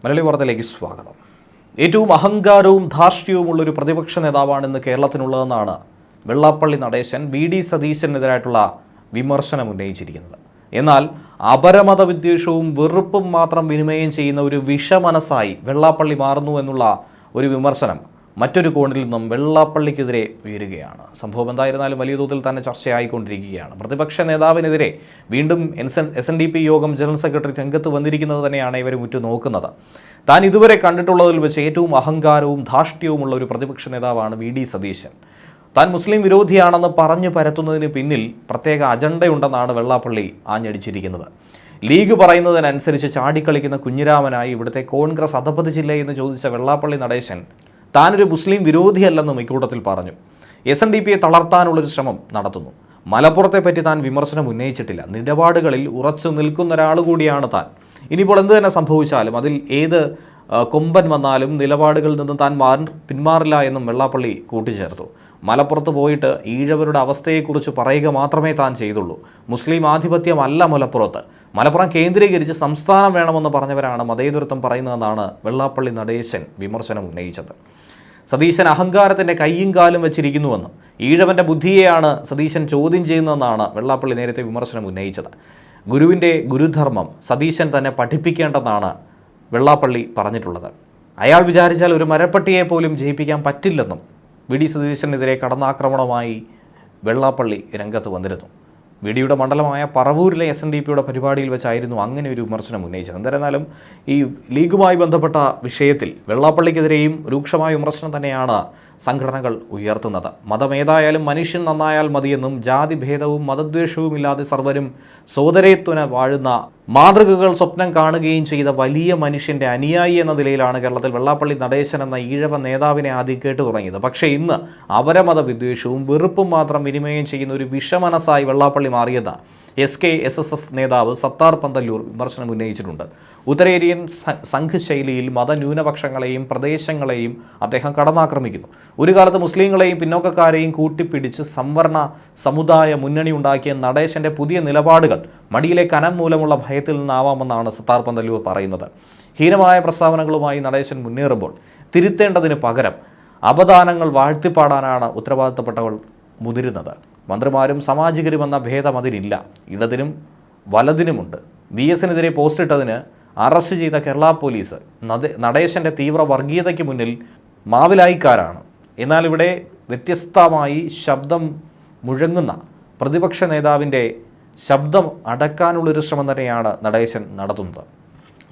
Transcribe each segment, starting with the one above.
മലയാളി വാർത്തയിലേക്ക് സ്വാഗതം. ഏറ്റവും അഹങ്കാരവും ധാർഷ്ട്യവുമുള്ളൊരു പ്രതിപക്ഷ നേതാവാണെന്ന് കേരളത്തിനുള്ളതെന്നാണ് വെള്ളാപ്പള്ളി നടേശൻ വി.ഡി. സതീശനെതിരായിട്ടുള്ള വിമർശനം ഉന്നയിച്ചിരിക്കുന്നത്. എന്നാൽ അപരമത വിദ്വേഷവും വെറുപ്പും മാത്രം വിനിമയം ചെയ്യുന്ന ഒരു വിഷമനസ്സായി വെള്ളാപ്പള്ളി മാറുന്നു എന്നുള്ള ഒരു വിമർശനം മറ്റൊരു കോണിൽ നിന്നും വെള്ളാപ്പള്ളിക്കെതിരെ ഉയരുകയാണ്. സംഭവം എന്തായിരുന്നാലും വലിയ തോതിൽ തന്നെ ചർച്ചയായിക്കൊണ്ടിരിക്കുകയാണ്. പ്രതിപക്ഷ നേതാവിനെതിരെ വീണ്ടും SNDP യോഗം ജനറൽ സെക്രട്ടറി രംഗത്ത് വന്നിരിക്കുന്നത് തന്നെയാണ് ഇവർ ഉറ്റുനോക്കുന്നത്. താൻ ഇതുവരെ കണ്ടിട്ടുള്ളതിൽ വെച്ച് ഏറ്റവും അഹങ്കാരവും ധാർഷ്ട്യവുമുള്ള ഒരു പ്രതിപക്ഷ നേതാവാണ് വി.ഡി. സതീശൻ. താൻ മുസ്ലിം വിരോധിയാണെന്ന് പറഞ്ഞു പരത്തുന്നതിന് പിന്നിൽ പ്രത്യേക അജണ്ടയുണ്ടെന്നാണ് വെള്ളാപ്പള്ളി ആഞ്ഞടിച്ചിരിക്കുന്നത്. ലീഗ് പറയുന്നതിനനുസരിച്ച് ചാടിക്കളിക്കുന്ന കുഞ്ഞിരാമനായി ഇവിടുത്തെ കോൺഗ്രസ് അധപതിച്ചില്ലേ എന്ന് ചോദിച്ച വെള്ളാപ്പള്ളി നടേശൻ താനൊരു മുസ്ലിം വിരോധിയല്ലെന്നും ഇക്കൂട്ടത്തിൽ പറഞ്ഞു. SNDPയെ തളർത്താനുള്ളൊരു ശ്രമം നടത്തുന്നു. മലപ്പുറത്തെ പറ്റി താൻ വിമർശനം ഉന്നയിച്ചിട്ടില്ല. നിലപാടുകളിൽ ഉറച്ചു നിൽക്കുന്ന ഒരാൾ കൂടിയാണ് താൻ. ഇനിയിപ്പോൾ എന്ത് തന്നെ സംഭവിച്ചാലും അതിൽ ഏത് കൊമ്പൻ വന്നാലും നിലപാടുകളിൽ നിന്ന് താൻ പിന്മാറില്ല എന്നും വെള്ളാപ്പള്ളി കൂട്ടിച്ചേർത്തു. മലപ്പുറത്ത് പോയിട്ട് ഈഴവരുടെ അവസ്ഥയെക്കുറിച്ച് പറയുക മാത്രമേ താൻ ചെയ്തുള്ളൂ. മുസ്ലിം ആധിപത്യമല്ല മലപ്പുറം കേന്ദ്രീകരിച്ച് സംസ്ഥാനം വേണമെന്ന് പറഞ്ഞവരാണ് മതേതരത്വം പറയുന്നതെന്നാണ് വെള്ളാപ്പള്ളി നടേശൻ വിമർശനം ഉന്നയിച്ചത്. സതീശൻ അഹങ്കാരത്തിൻ്റെ കയ്യും കാലും വെച്ചിരിക്കുന്നുവെന്നും ഈഴവൻ്റെ ബുദ്ധിയെയാണ് സതീശൻ ചോദ്യം ചെയ്യുന്നതെന്നാണ് വെള്ളാപ്പള്ളി നേരത്തെ വിമർശനം ഉന്നയിച്ചത്. ഗുരുവിൻ്റെ ഗുരുധർമ്മം സതീശൻ തന്നെ പഠിപ്പിക്കേണ്ടെന്നാണ് വെള്ളാപ്പള്ളി പറഞ്ഞിട്ടുള്ളത്. അയാൾ വിചാരിച്ചാൽ ഒരു മരപ്പട്ടിയെ പോലും ജയിപ്പിക്കാൻ പറ്റില്ലെന്നും വി.ഡി. സതീശനെതിരെ കടന്നാക്രമണമായി വെള്ളാപ്പള്ളി രംഗത്ത് വന്നിരുന്നു. വി.ഡിയുടെ മണ്ഡലമായ പറവൂരിലെ SNDPയുടെ പരിപാടിയിൽ വെച്ചായിരുന്നു അങ്ങനെ ഒരു വിമർശനം ഉന്നയിച്ചത്. എന്തായിരുന്നാലും ഈ ലീഗുമായി ബന്ധപ്പെട്ട വിഷയത്തിൽ വെള്ളാപ്പള്ളിക്കെതിരെയും രൂക്ഷമായ വിമർശനം തന്നെയാണ് സംഘടനകൾ ഉയർത്തുന്നത്. മതമേതായാലും മനുഷ്യൻ നന്നായാൽ മതിയെന്നും ജാതി ഭേദവും മതദ്വേഷവും ഇല്ലാതെ സർവരും സോദരത്വന വാഴുന്ന മാതൃകകൾ സ്വപ്നം കാണുകയും ചെയ്ത വലിയ മനുഷ്യൻ്റെ അനുയായി എന്ന നിലയിലാണ് കേരളത്തിൽ വെള്ളാപ്പള്ളി നടേശൻ എന്ന ഈഴവ നേതാവിനെ ആദ്യം കേട്ടു തുടങ്ങിയത്. പക്ഷേ ഇന്ന് അപരമത വിദ്വേഷവും വെറുപ്പും മാത്രം വിനിമയം ചെയ്യുന്ന ഒരു വിഷമനസ്സായി വെള്ളാപ്പള്ളി മാറിയെന്ന് SKSSF നേതാവ് സത്താർ പന്തല്ലൂർ വിമർശനം ഉന്നയിച്ചിട്ടുണ്ട്. ഉത്തരേന്ത്യൻ സംഘ് ശൈലിയിൽ മതന്യൂനപക്ഷങ്ങളെയും പ്രദേശങ്ങളെയും അദ്ദേഹം കടന്നാക്രമിക്കുന്നു. ഒരു കാലത്ത് മുസ്ലിങ്ങളെയും പിന്നോക്കക്കാരെയും കൂട്ടിപ്പിടിച്ച് സംവരണ സമുദായ മുന്നണി ഉണ്ടാക്കിയ നടേശൻ്റെ പുതിയ നിലപാടുകൾ മടിയിലെ കനം മൂലമുള്ള ഭയത്തിൽ നിന്നാവാമെന്നാണ് സത്താർ പന്തല്ലൂർ പറയുന്നത്. ഹീനമായ പ്രസ്താവനകളുമായി നടേശൻ മുന്നേറുമ്പോൾ തിരുത്തേണ്ടതിന് പകരം അപദാനങ്ങൾ വാഴ്ത്തിപ്പാടാനാണ് ഉത്തരവാദിത്തപ്പെട്ടവൾ മുതിരുന്നത്. മന്ത്രിമാരും സാമാജികരുമെന്ന ഭേദം അതിലില്ല. ഇടതിനും വലതിനുമുണ്ട്. VSനെതിരെ പോസ്റ്റിട്ടതിന് അറസ്റ്റ് ചെയ്ത കേരള പോലീസ് നടേശൻ്റെ തീവ്ര വർഗീയതയ്ക്ക് മുന്നിൽ മാവിലായിക്കാരാണ്. എന്നാൽ ഇവിടെ വ്യത്യസ്തമായി ശബ്ദം മുഴങ്ങുന്ന പ്രതിപക്ഷ നേതാവിൻ്റെ ശബ്ദം അടക്കാനുള്ളൊരു ശ്രമം തന്നെയാണ് നടേശൻ നടത്തുന്നത്.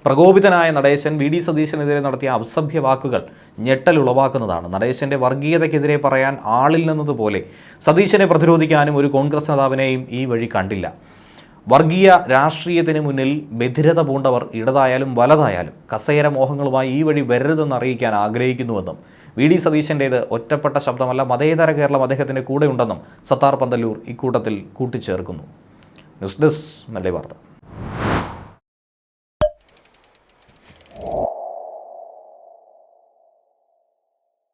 പ്രകോപിതനായ നടേശൻ വി.ഡി. സതീശനെതിരെ നടത്തിയ അസഭ്യ വാക്കുകൾ ഞെട്ടലുളവാക്കുന്നതാണ്. നടേശൻ്റെ വർഗീയതയ്ക്കെതിരെ പറയാൻ ആളില്ലെന്നതുപോലെ സതീശനെ പ്രതിരോധിക്കാനും ഒരു കോൺഗ്രസ് നേതാവിനെയും ഈ വഴി കണ്ടില്ല. വർഗീയ രാഷ്ട്രീയത്തിന് മുന്നിൽ ബധിരത പൂണ്ടവർ ഇടതായാലും വലതായാലും കസേര മോഹങ്ങളുമായി ഈ വഴി വരരുതെന്ന് അറിയിക്കാൻ ആഗ്രഹിക്കുന്നുവെന്നും വി.ഡി. സതീശൻ്റേത് ഒറ്റപ്പെട്ട ശബ്ദമല്ല, മതേതര കേരളം അദ്ദേഹത്തിൻ്റെ കൂടെയുണ്ടെന്നും സത്താർ പന്തല്ലൂർ ഇക്കൂട്ടത്തിൽ കൂട്ടിച്ചേർക്കുന്നു. ന്യൂസ് ഡെസ്ക് മലയാളി വാർത്ത.